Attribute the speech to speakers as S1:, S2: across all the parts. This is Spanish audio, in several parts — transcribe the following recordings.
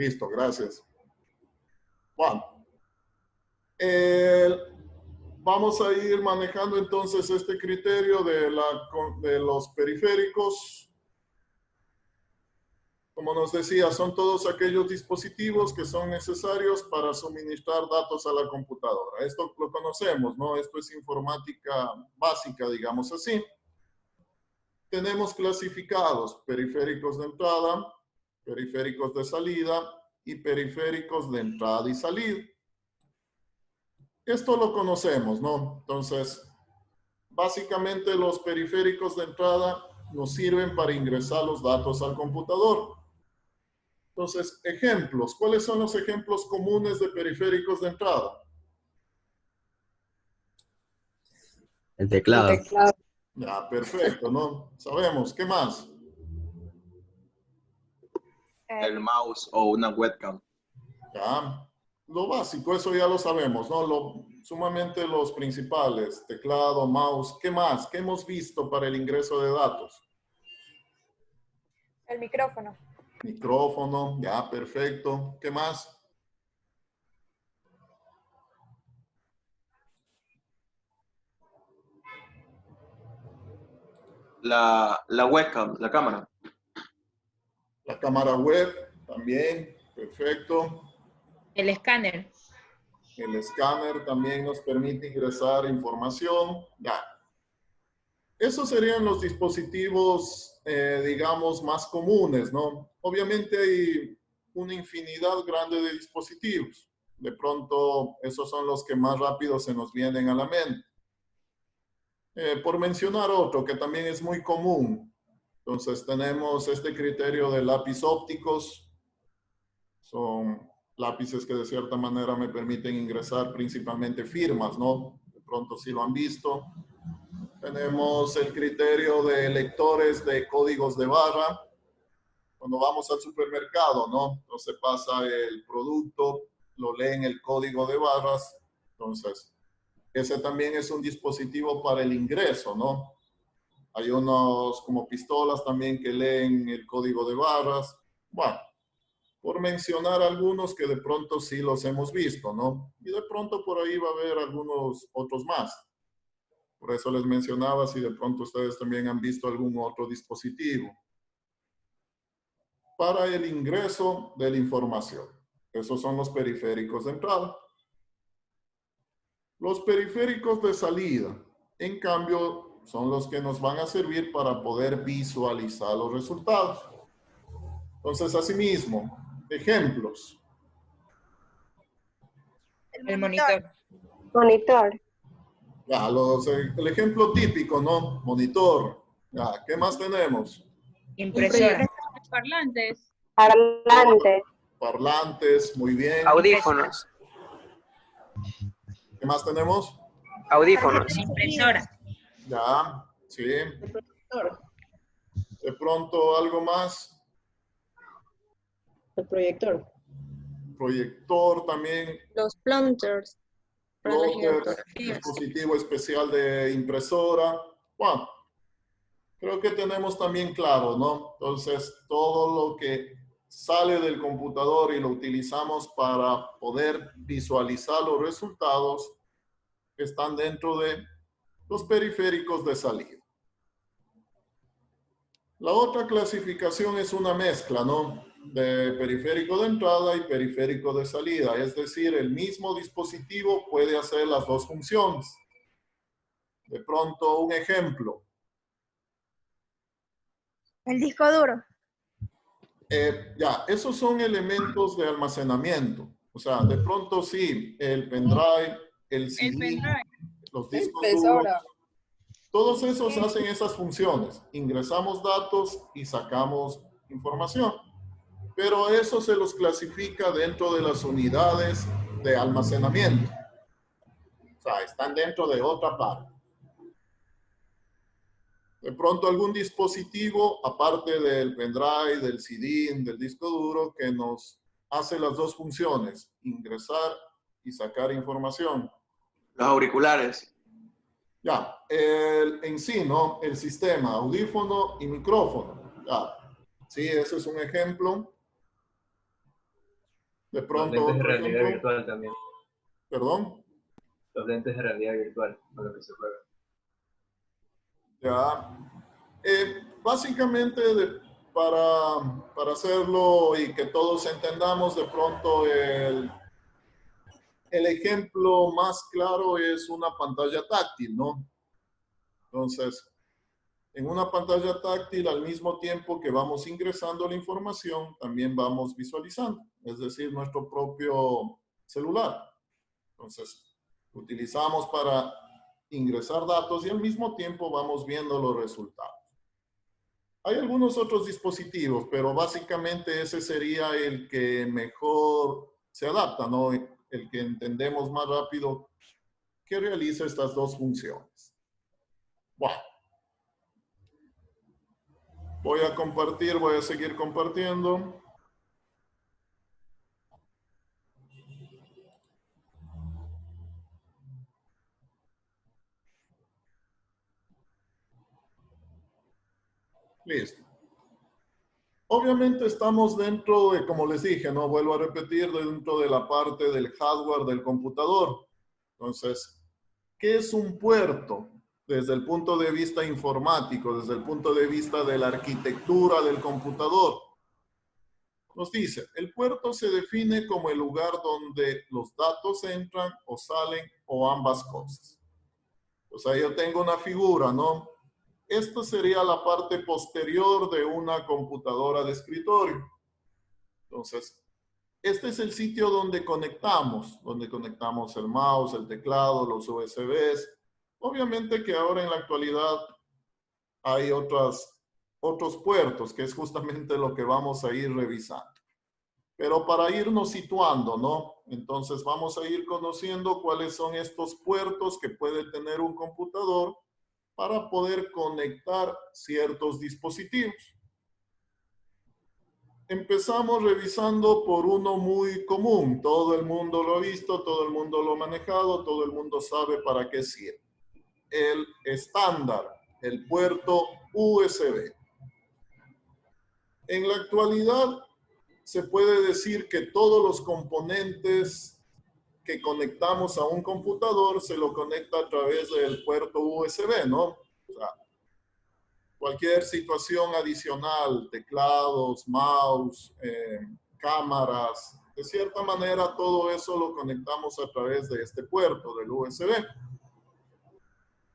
S1: Listo, gracias. Bueno, el- vamos a ir manejando entonces este criterio de los periféricos. Como nos decía, son todos aquellos dispositivos que son necesarios para suministrar datos a la computadora. Esto lo conocemos, ¿no? Esto es informática básica, digamos así. Tenemos clasificados periféricos de entrada, periféricos de salida y periféricos de entrada y salida. Esto lo conocemos, ¿no? Entonces, básicamente los periféricos de entrada nos sirven para ingresar los datos al computador. Entonces, ejemplos. ¿Cuáles son los ejemplos comunes de periféricos de entrada?
S2: El teclado.
S1: Ya, perfecto, ¿no? Sabemos. ¿Qué más?
S3: El mouse o una webcam.
S1: Ya, lo básico, eso ya lo sabemos, ¿no? Sumamente los principales, teclado, mouse. ¿Qué más? ¿Qué hemos visto para el ingreso de datos?
S4: El micrófono.
S1: Micrófono, ya, perfecto. ¿Qué más?
S3: La webcam, la cámara.
S1: La cámara web, también, perfecto.
S5: El escáner.
S1: El escáner también nos permite ingresar información. Ya. Esos serían los dispositivos, digamos, más comunes, ¿no? Obviamente hay una infinidad grande de dispositivos. De pronto, esos son los que más rápido se nos vienen a la mente. Por mencionar otro que también es muy común. Entonces, tenemos este criterio de lápiz ópticos. Son lápices que de cierta manera me permiten ingresar principalmente firmas, ¿no? De pronto sí lo han visto. Tenemos el criterio de lectores de códigos de barra. Cuando vamos al supermercado, ¿no? Entonces pasa el producto, lo leen el código de barras. Entonces, ese también es un dispositivo para el ingreso, ¿no? Hay unos como pistolas también que leen el código de barras. Bueno, por mencionar algunos que de pronto sí los hemos visto, ¿no? Y de pronto por ahí va a haber algunos otros más. Por eso les mencionaba si de pronto ustedes también han visto algún otro dispositivo. Para el ingreso de la información. Esos son los periféricos de entrada. Los periféricos de salida, en cambio, son los que nos van a servir para poder visualizar los resultados. Entonces, asimismo, ejemplos.
S5: El monitor.
S6: Monitor.
S1: Ya, el ejemplo típico, ¿no? Monitor. Ya, ¿qué más tenemos?
S5: Impresora.
S7: Parlantes.
S6: Parlante.
S1: Parlantes, muy bien.
S2: Audífonos.
S1: ¿Qué más tenemos?
S2: Audífonos.
S5: Impresora.
S1: Ya, sí. De pronto, algo más.
S8: El proyector.
S1: Proyector también.
S7: Los planters. Para las
S1: Plotter,
S7: fotografías.
S1: dispositivo especial de impresora. Bueno, creo que tenemos también claro, ¿no? Entonces, todo lo que sale del computador y lo utilizamos para poder visualizar los resultados están dentro de los periféricos de salida. La otra clasificación es una mezcla, ¿no? De periférico de entrada y periférico de salida. Es decir, el mismo dispositivo puede hacer las dos funciones. De pronto, un ejemplo.
S4: El disco duro.
S1: Ya, esos son elementos de almacenamiento. O sea, de pronto sí, el pendrive, el CD, los discos duros. Todos esos hacen esas funciones. Ingresamos datos y sacamos información. Pero eso se los clasifica dentro de las unidades de almacenamiento. O sea, están dentro de otra parte. De pronto algún dispositivo, aparte del pendrive, del CD, del disco duro, que nos hace las dos funciones, ingresar y sacar información.
S3: Los auriculares.
S1: Ya, en sí, ¿no? El sistema, audífono y micrófono. Ya, sí, ese es un ejemplo. De
S4: Los
S1: pronto,
S4: lentes de
S1: otro
S4: realidad
S1: ejemplo.
S4: virtual también.
S1: Perdón.
S4: Los lentes de realidad virtual, con lo que se juega.
S1: Ya. Básicamente, para hacerlo y que todos entendamos, de pronto el ejemplo más claro es una pantalla táctil, ¿no? Entonces, en una pantalla táctil, al mismo tiempo que vamos ingresando la información, también vamos visualizando, es decir, nuestro propio celular. Entonces, utilizamos para ingresar datos y al mismo tiempo vamos viendo los resultados. Hay algunos otros dispositivos, pero básicamente ese sería el que mejor se adapta, ¿no? El que entendemos más rápido que realiza estas dos funciones. Bueno. Voy a compartir, voy a seguir compartiendo. Listo. Obviamente estamos dentro de, como les dije, no vuelvo a repetir, dentro de la parte del hardware del computador. Entonces, ¿qué es un puerto? Desde el punto de vista informático, desde el punto de vista de la arquitectura del computador. Nos dice, el puerto se define como el lugar donde los datos entran o salen o ambas cosas. O sea, yo tengo una figura, ¿no? Esto sería la parte posterior de una computadora de escritorio. Entonces, este es el sitio donde conectamos el mouse, el teclado, los USBs. Obviamente que ahora en la actualidad hay otros puertos, que es justamente lo que vamos a ir revisando. Pero para irnos situando, ¿no? Entonces vamos a ir conociendo cuáles son estos puertos que puede tener un computador para poder conectar ciertos dispositivos. Empezamos revisando por uno muy común. Todo el mundo lo ha visto, todo el mundo lo ha manejado, todo el mundo sabe para qué sirve. El estándar, el puerto USB. En la actualidad, se puede decir que todos los componentes que conectamos a un computador se lo conecta a través del puerto USB, ¿no? O sea, cualquier situación adicional, teclados, mouse, cámaras, de cierta manera todo eso lo conectamos a través de este puerto del USB.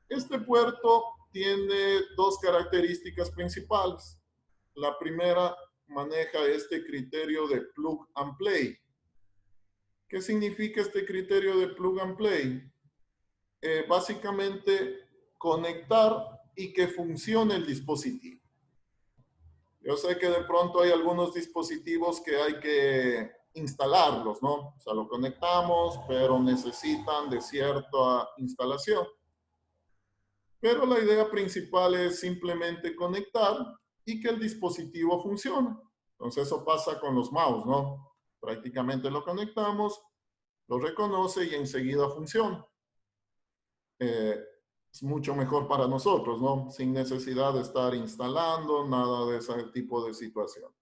S1: Este puerto tiene dos características principales. La primera, maneja este criterio de plug and play. ¿Qué significa este criterio de plug and play? Básicamente, conectar y que funcione el dispositivo. Yo sé que de pronto hay algunos dispositivos que hay que instalarlos, ¿no? O sea, lo conectamos, pero necesitan de cierta instalación. Pero la idea principal es simplemente conectar y que el dispositivo funcione. Entonces eso pasa con los mouse, ¿no? Prácticamente lo conectamos, lo reconoce y enseguida funciona. Es mucho mejor para nosotros, ¿no? Sin necesidad de estar instalando nada de ese tipo de situación.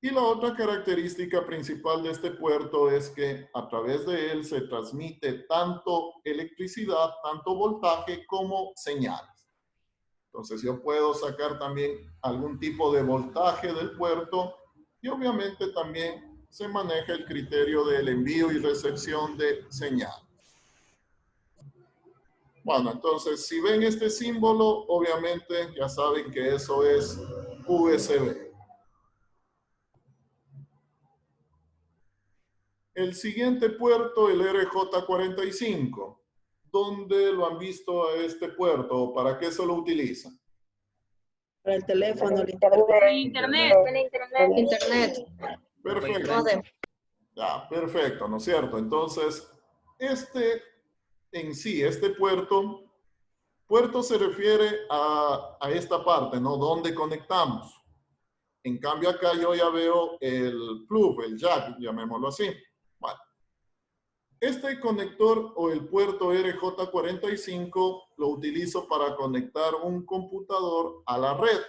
S1: Y la otra característica principal de este puerto es que a través de él se transmite tanto electricidad, tanto voltaje como señales. Entonces yo puedo sacar también algún tipo de voltaje del puerto y obviamente también se maneja el criterio del envío y recepción de señales. Bueno, entonces si ven este símbolo, obviamente ya saben que eso es USB. El siguiente puerto, el RJ45. ¿Dónde lo han visto a este puerto o para qué se lo utilizan?
S8: Para el teléfono, el
S7: Internet.
S8: internet.
S1: Perfecto.
S8: Modem.
S1: Ya, perfecto, ¿no es cierto? Entonces, este en sí, este puerto se refiere a esta parte, ¿no? Donde conectamos. En cambio, acá yo ya veo el plug, el jack, llamémoslo así. Bueno. Este conector o el puerto RJ45 lo utilizo para conectar un computador a la red.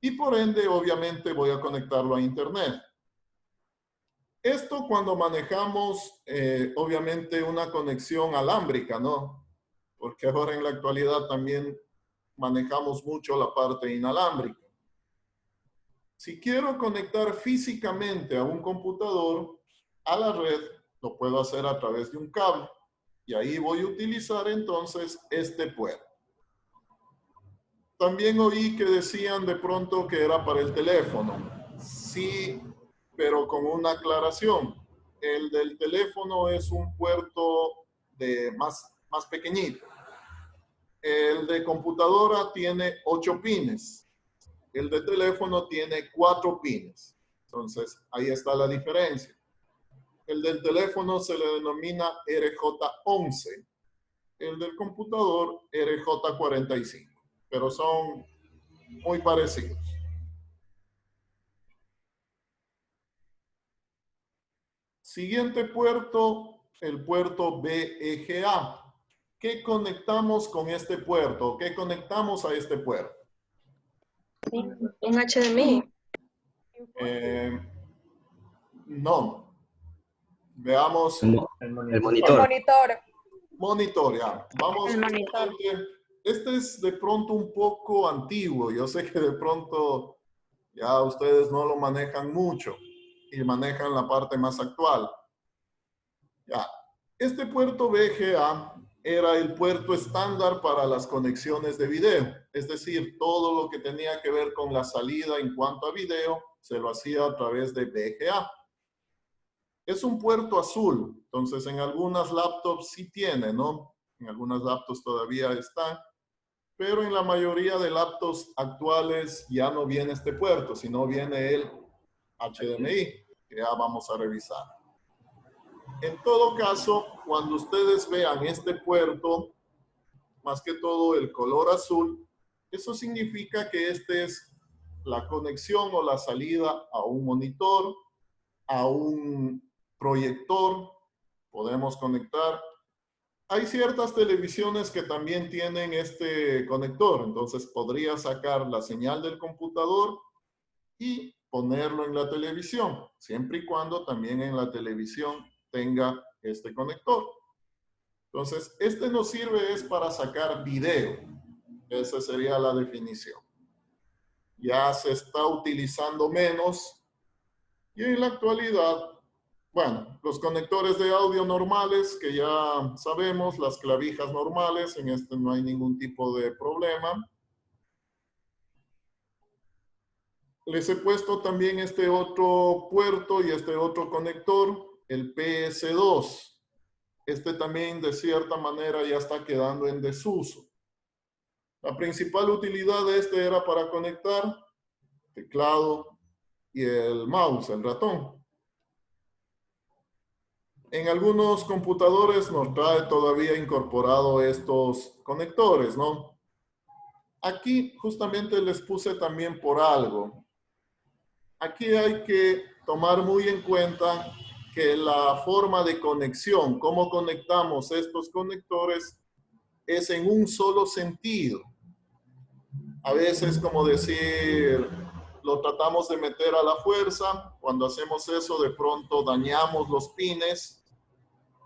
S1: Y por ende, obviamente, voy a conectarlo a Internet. Esto cuando manejamos, obviamente, una conexión alámbrica, ¿no? Porque ahora en la actualidad también manejamos mucho la parte inalámbrica. Si quiero conectar físicamente a un computador a la red, lo puedo hacer a través de un cable. Y ahí voy a utilizar entonces este puerto. También oí que decían de pronto que era para el teléfono. Sí, pero con una aclaración. El del teléfono es un puerto más pequeñito. El de computadora tiene 8 pines. El de teléfono tiene 4 pines. Entonces, ahí está la diferencia. El del teléfono se le denomina RJ11. El del computador RJ45. Pero son muy parecidos. Siguiente puerto, el puerto BEGA. ¿Qué conectamos con este puerto? ¿Qué conectamos a este puerto?
S7: Un HDMI.
S1: No. Veamos.
S4: El monitor.
S2: El monitor.
S1: Monitor, ya. Vamos.
S6: El monitor.
S1: Este es de pronto un poco antiguo. Yo sé que de pronto ya ustedes no lo manejan mucho y manejan la parte más actual. Ya. Este puerto VGA era el puerto estándar para las conexiones de video. Es decir, todo lo que tenía que ver con la salida en cuanto a video se lo hacía a través de VGA. Es un puerto azul, entonces en algunas laptops sí tiene, ¿no? En algunas laptops todavía está, pero en la mayoría de laptops actuales ya no viene este puerto, sino viene el HDMI, que ya vamos a revisar. En todo caso, cuando ustedes vean este puerto, más que todo el color azul, eso significa que esta es la conexión o la salida a un monitor, a un proyector, podemos conectar. Hay ciertas televisiones que también tienen este conector, entonces podría sacar la señal del computador y ponerlo en la televisión, siempre y cuando también en la televisión tenga este conector. Entonces, este nos sirve es para sacar video. Esa sería la definición. Ya se está utilizando menos y en la actualidad, bueno, los conectores de audio normales que ya sabemos, las clavijas normales, en este no hay ningún tipo de problema. Les he puesto también este otro puerto y este otro conector, el PS2. Este también de cierta manera ya está quedando en desuso. La principal utilidad de este era para conectar teclado y el mouse, el ratón. En algunos computadores nos trae todavía incorporado estos conectores, ¿no? Aquí justamente les puse también por algo. Aquí hay que tomar muy en cuenta que la forma de conexión, cómo conectamos estos conectores, es en un solo sentido. A veces, como decir, lo tratamos de meter a la fuerza. Cuando hacemos eso, de pronto dañamos los pines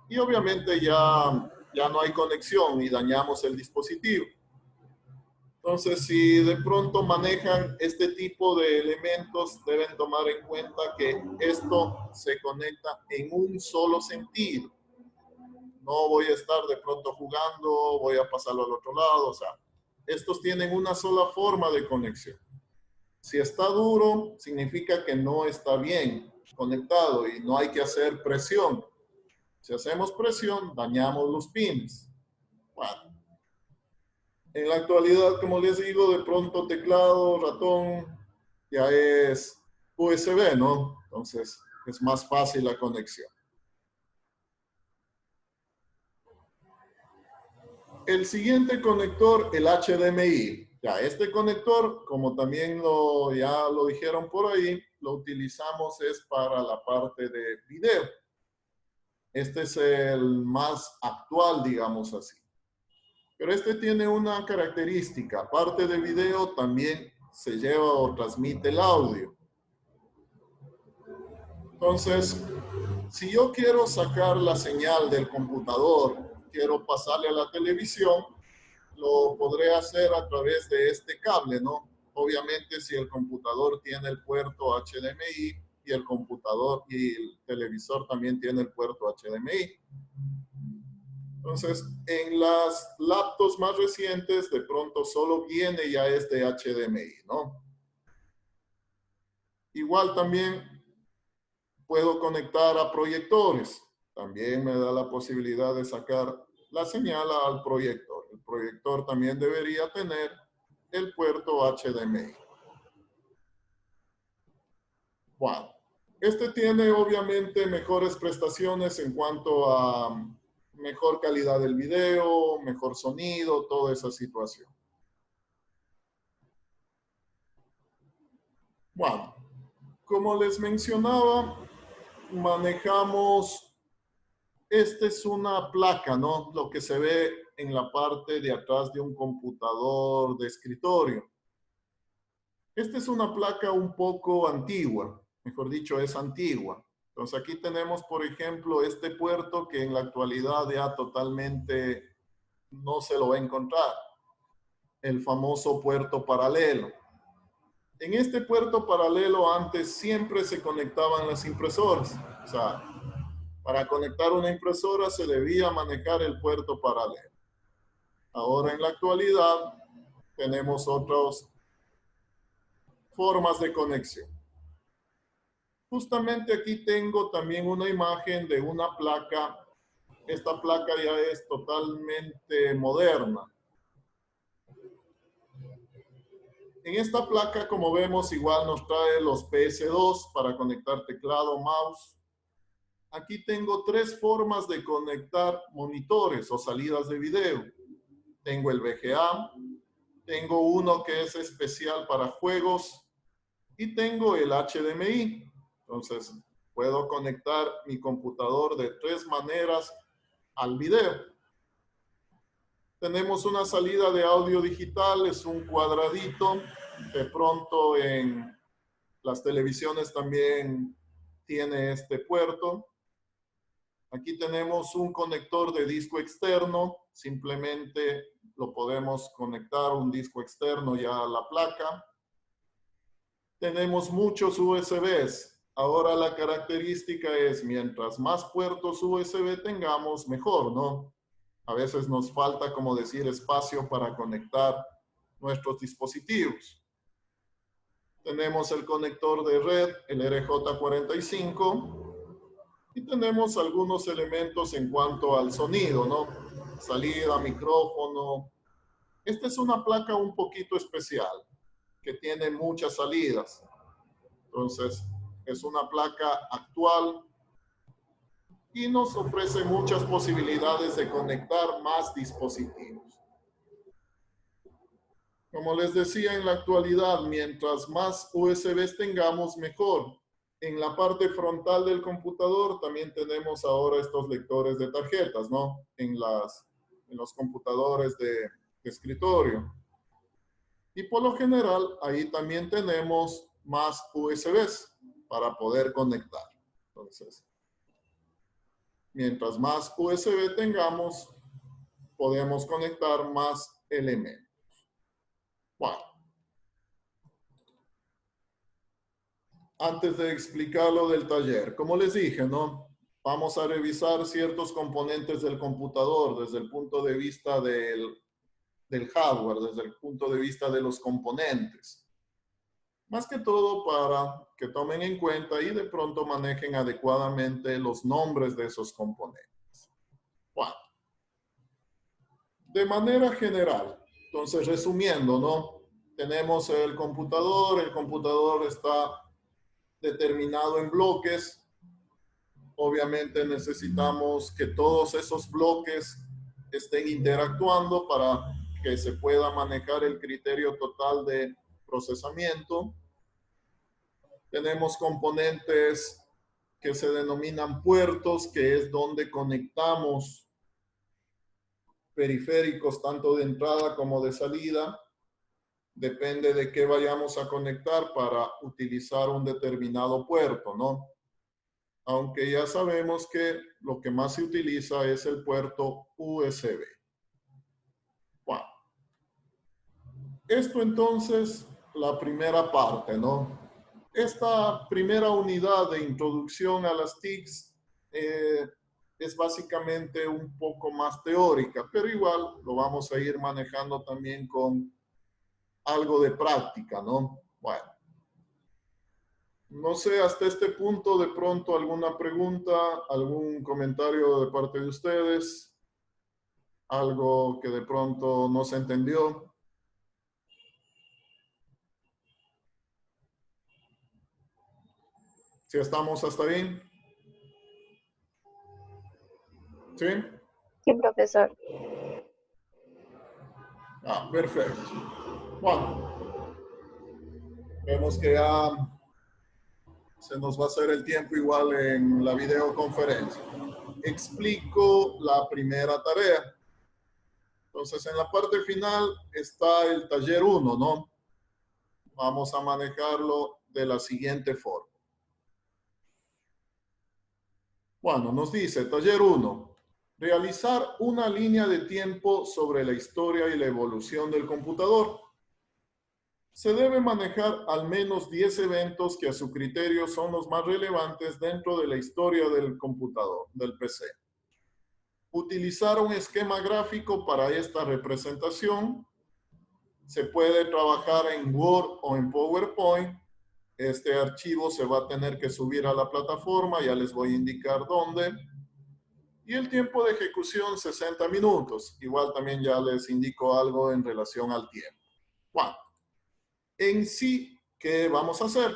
S1: y obviamente ya no hay conexión y dañamos el dispositivo. Entonces, si de pronto manejan este tipo de elementos, deben tomar en cuenta que esto se conecta en un solo sentido. No voy a estar de pronto jugando, voy a pasarlo al otro lado. O sea, estos tienen una sola forma de conexión. Si está duro, significa que no está bien conectado y no hay que hacer presión. Si hacemos presión, dañamos los pins. Bueno. En la actualidad, como les digo, de pronto teclado, ratón, ya es USB, ¿no? Entonces, es más fácil la conexión. El siguiente conector, el HDMI. Ya, este conector, como también ya lo dijeron por ahí, lo utilizamos es para la parte de video. Este es el más actual, digamos así. Pero este tiene una característica. Aparte de video, también se lleva o transmite el audio. Entonces, si yo quiero sacar la señal del computador, quiero pasarle a la televisión, lo podré hacer a través de este cable, ¿no? Obviamente, si el computador tiene el puerto HDMI y el computador y el televisor también tiene el puerto HDMI. Entonces, en las laptops más recientes, de pronto solo viene ya este HDMI, ¿no? Igual también puedo conectar a proyectores. También me da la posibilidad de sacar la señal al proyector. El proyector también debería tener el puerto HDMI. Bueno, este tiene obviamente mejores prestaciones en cuanto a mejor calidad del video, mejor sonido, toda esa situación. Bueno, como les mencionaba, manejamos, esta es una placa, ¿no? Lo que se ve en la parte de atrás de un computador de escritorio. Esta es una placa un poco antigua, mejor dicho, es antigua. Entonces aquí tenemos, por ejemplo, este puerto que en la actualidad ya totalmente no se lo va a encontrar. El famoso puerto paralelo. En este puerto paralelo antes siempre se conectaban las impresoras. O sea, para conectar una impresora se debía manejar el puerto paralelo. Ahora en la actualidad tenemos otras formas de conexión. Justamente aquí tengo también una imagen de una placa. Esta placa ya es totalmente moderna. En esta placa, como vemos, igual nos trae los PS2 para conectar teclado, mouse. Aquí tengo 3 formas de conectar monitores o salidas de video. Tengo el VGA, tengo uno que es especial para juegos y tengo el HDMI. Entonces, puedo conectar mi computador de 3 maneras al video. Tenemos una salida de audio digital, es un cuadradito. De pronto en las televisiones también tiene este puerto. Aquí tenemos un conector de disco externo. Simplemente lo podemos conectar un disco externo ya a la placa. Tenemos muchos USBs. Ahora la característica es, mientras más puertos USB tengamos, mejor, ¿no? A veces nos falta, como decir, espacio para conectar nuestros dispositivos. Tenemos el conector de red, el RJ45, y tenemos algunos elementos en cuanto al sonido, ¿no? Salida, micrófono. Esta es una placa un poquito especial, que tiene muchas salidas. Entonces, es una placa actual y nos ofrece muchas posibilidades de conectar más dispositivos. Como les decía, en la actualidad, mientras más USBs tengamos, mejor. En la parte frontal del computador también tenemos ahora estos lectores de tarjetas, ¿no? En los computadores de escritorio. Y por lo general, ahí también tenemos más USBs para poder conectar. Entonces, mientras más USB tengamos, podemos conectar más elementos. Bueno. Antes de explicar lo del taller, como les dije, ¿no? Vamos a revisar ciertos componentes del computador desde el punto de vista del hardware, desde el punto de vista de los componentes. Más que todo para que tomen en cuenta y de pronto manejen adecuadamente los nombres de esos componentes. Bueno. De manera general, entonces resumiendo, ¿no? Tenemos el computador está determinado en bloques. Obviamente necesitamos que todos esos bloques estén interactuando para que se pueda manejar el criterio total de procesamiento. Tenemos componentes que se denominan puertos, que es donde conectamos periféricos tanto de entrada como de salida. Depende de qué vayamos a conectar para utilizar un determinado puerto, ¿no? aunque ya sabemos que lo que más se utiliza es el puerto USB. Bueno, esto entonces, la primera parte, ¿no? Esta primera unidad de introducción a las TICs es básicamente un poco más teórica, pero igual lo vamos a ir manejando también con algo de práctica, ¿no? Bueno, no sé, hasta este punto de pronto alguna pregunta, algún comentario de parte de ustedes, algo que de pronto no se entendió. ¿Sí estamos hasta ahí? ¿Sí?
S6: Sí, profesor.
S1: Ah, perfecto. Bueno, vemos que ya se nos va a hacer el tiempo igual en la videoconferencia. Explico la primera tarea. Entonces, en la parte final está el taller 1, ¿no? Vamos a manejarlo de la siguiente forma. Bueno, nos dice, taller 1. Realizar una línea de tiempo sobre la historia y la evolución del computador. Se debe manejar al menos 10 eventos que a su criterio son los más relevantes dentro de la historia del computador, del PC. Utilizar un esquema gráfico para esta representación. Se puede trabajar en Word o en PowerPoint. Este archivo se va a tener que subir a la plataforma, ya les voy a indicar dónde. Y el tiempo de ejecución, 60 minutos. Igual también ya les indico algo en relación al tiempo. Bueno, en sí, ¿qué vamos a hacer?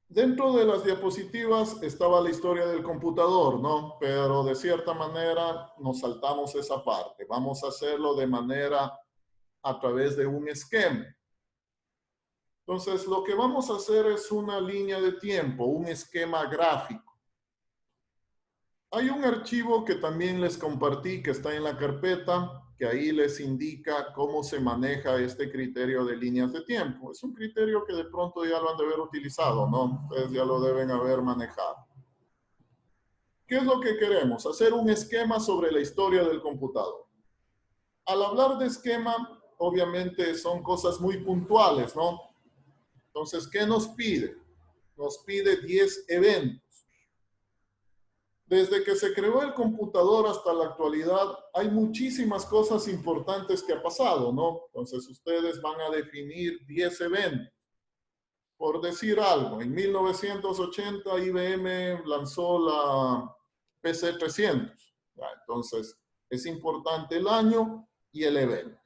S1: Dentro de las diapositivas estaba la historia del computador, ¿no? Pero de cierta manera nos saltamos esa parte. Vamos a hacerlo de manera a través de un esquema. Entonces, lo que vamos a hacer es una línea de tiempo, un esquema gráfico. Hay un archivo que también les compartí que está en la carpeta, que ahí les indica cómo se maneja este criterio de líneas de tiempo. Es un criterio que de pronto ya lo han de haber utilizado, ¿no? Ustedes ya lo deben haber manejado. ¿Qué es lo que queremos? Hacer un esquema sobre la historia del computador. Al hablar de esquema, obviamente son cosas muy puntuales, ¿no? Entonces, ¿qué nos pide? Nos pide 10 eventos. Desde que se creó el computador hasta la actualidad, hay muchísimas cosas importantes que ha pasado, ¿no? Entonces, ustedes van a definir 10 eventos. Por decir algo, en 1980 IBM lanzó la PC 300. Entonces, es importante el año y el evento.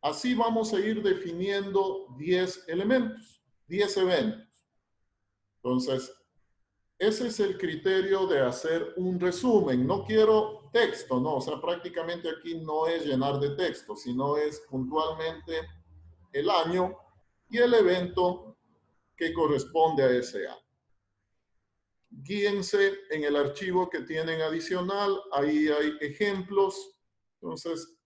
S1: Así vamos a ir definiendo 10 elementos, 10 eventos. Entonces, ese es el criterio de hacer un resumen. No quiero texto, ¿no? O sea, prácticamente aquí no es llenar de texto, sino es puntualmente el año y el evento que corresponde a ese año. Guíense en el archivo que tienen adicional. Ahí hay ejemplos. Entonces,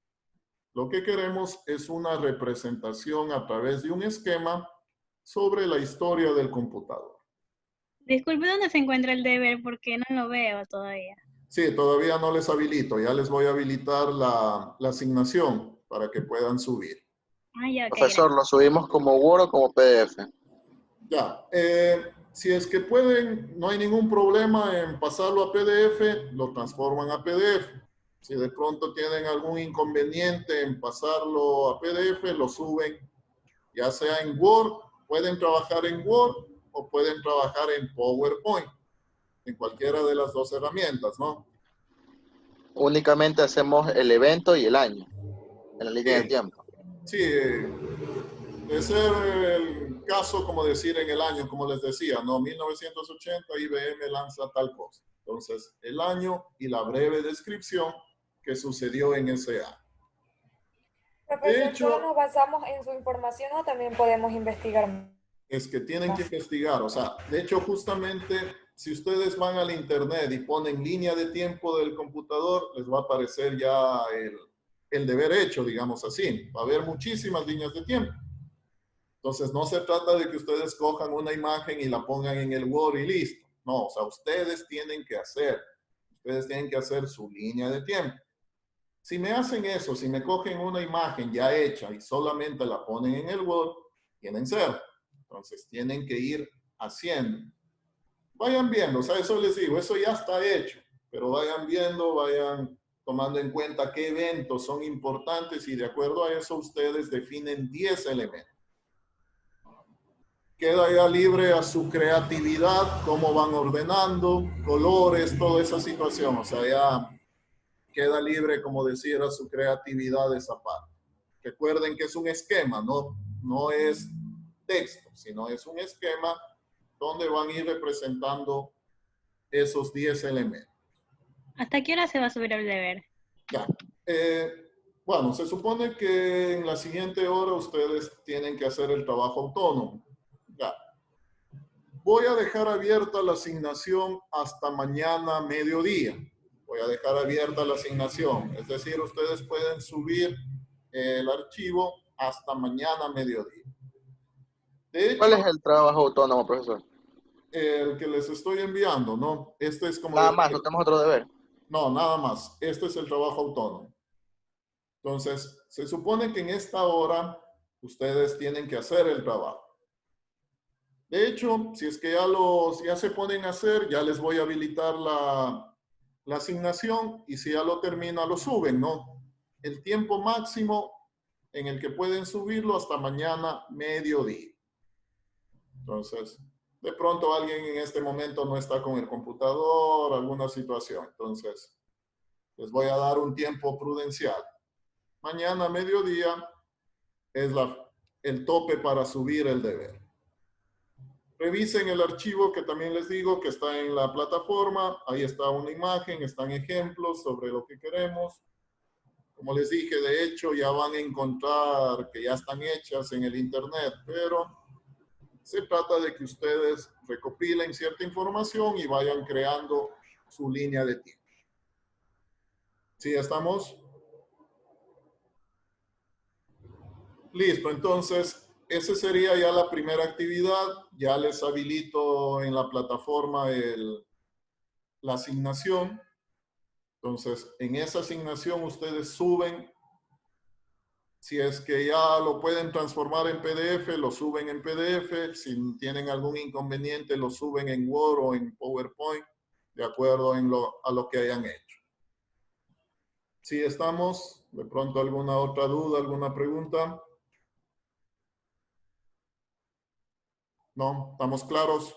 S1: lo que queremos es una representación a través de un esquema sobre la historia del computador.
S9: Disculpe, ¿dónde se encuentra el deber? Porque no lo veo todavía.
S1: Sí, todavía no les habilito. Ya les voy a habilitar la asignación para que puedan subir.
S9: Ah, ya, ok,
S3: Profesor, ¿lo subimos como Word o como PDF?
S1: Ya. Si es que pueden, no hay ningún problema en pasarlo a PDF, lo transforman a PDF. Si de pronto tienen algún inconveniente en pasarlo a PDF, lo suben ya sea en Word, pueden trabajar en Word o pueden trabajar en PowerPoint, en cualquiera de las dos herramientas, ¿no?
S3: Únicamente hacemos el evento y el año en la línea de tiempo.
S1: Sí, de ser el caso, como decir en el año, como les decía, ¿no? 1980 IBM lanza tal cosa. Entonces, el año y la breve descripción que sucedió en ese año.
S10: Profesor,
S1: De hecho,
S10: ¿solo nos basamos en su información o también podemos investigar?
S1: Es que tienen que investigar, o sea, de hecho, justamente, si ustedes van al internet y ponen línea de tiempo del computador, les va a aparecer ya el deber hecho, digamos así. Va a haber muchísimas líneas de tiempo. Entonces, no se trata de que ustedes cojan una imagen y la pongan en el Word y listo. No, o sea, ustedes tienen que hacer su línea de tiempo. Si me hacen eso, si me cogen una imagen ya hecha y solamente la ponen en el Word, tienen 0. Entonces, tienen que ir haciendo. Vayan viendo, o sea, eso les digo, eso ya está hecho, pero vayan viendo, vayan tomando en cuenta qué eventos son importantes y de acuerdo a eso ustedes definen 10 elementos. Queda ya libre a su creatividad, cómo van ordenando, colores, toda esa situación. O sea, ya queda libre, como decir, a su creatividad esa parte. Recuerden que es un esquema, no es texto, sino es un esquema donde van a ir representando esos 10 elementos.
S9: ¿Hasta qué hora se va a subir el deber?
S1: Ya. Bueno, se supone que en la siguiente hora ustedes tienen que hacer el trabajo autónomo. Ya. Voy a dejar abierta la asignación hasta mañana mediodía. Voy a dejar abierta la asignación. Es decir, ustedes pueden subir el archivo hasta mañana mediodía. De hecho,
S3: ¿Cuál es el trabajo autónomo, profesor?
S1: el que les estoy enviando, ¿no? Este es como...
S3: Nada más, no tenemos otro deber.
S1: No, nada más. Este es el trabajo autónomo. Entonces, se supone que en esta hora ustedes tienen que hacer el trabajo. De hecho, si es que ya se ponen a hacer, ya les voy a habilitar la asignación y si ya lo termina, lo suben, ¿no? El tiempo máximo en el que pueden subirlo hasta mañana mediodía. Entonces, de pronto alguien en este momento no está con el computador, alguna situación. Entonces, les voy a dar un tiempo prudencial. Mañana mediodía es el tope para subir el deber. Revisen el archivo que también les digo que está en la plataforma. Ahí está una imagen, están ejemplos sobre lo que queremos. Como les dije, de hecho, ya van a encontrar que ya están hechas en el internet, pero se trata de que ustedes recopilen cierta información y vayan creando su línea de tiempo. ¿Sí estamos? Listo, entonces, esa sería ya la primera actividad. Ya les habilito en la plataforma la asignación. Entonces, en esa asignación ustedes suben. Si es que ya lo pueden transformar en PDF, lo suben en PDF. Si tienen algún inconveniente, lo suben en Word o en PowerPoint, de acuerdo a lo que hayan hecho. ¿Sí estamos? ¿De pronto alguna otra duda, alguna pregunta? ¿No? ¿Estamos claros?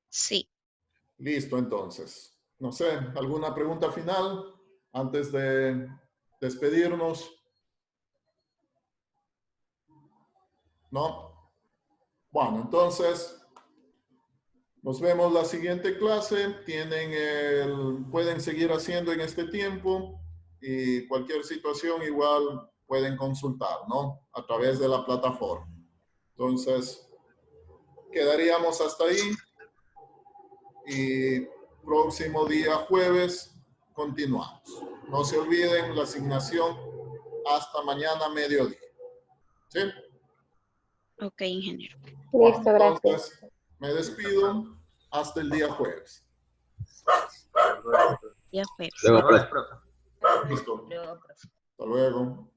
S5: Sí.
S1: Listo, entonces. No sé, ¿alguna pregunta final antes de despedirnos? ¿No? Bueno, entonces, nos vemos la siguiente clase. Pueden seguir haciendo en este tiempo y cualquier situación igual pueden consultar, ¿no? A través de la plataforma. Entonces, quedaríamos hasta ahí y próximo día jueves continuamos. No se olviden la asignación hasta mañana mediodía. ¿Sí?
S9: Ok, ingeniero.
S6: Listo, gracias.
S1: Entonces, me despido hasta el día jueves.
S9: Ya fue.
S2: Luego, profe.
S1: Listo. Hasta luego.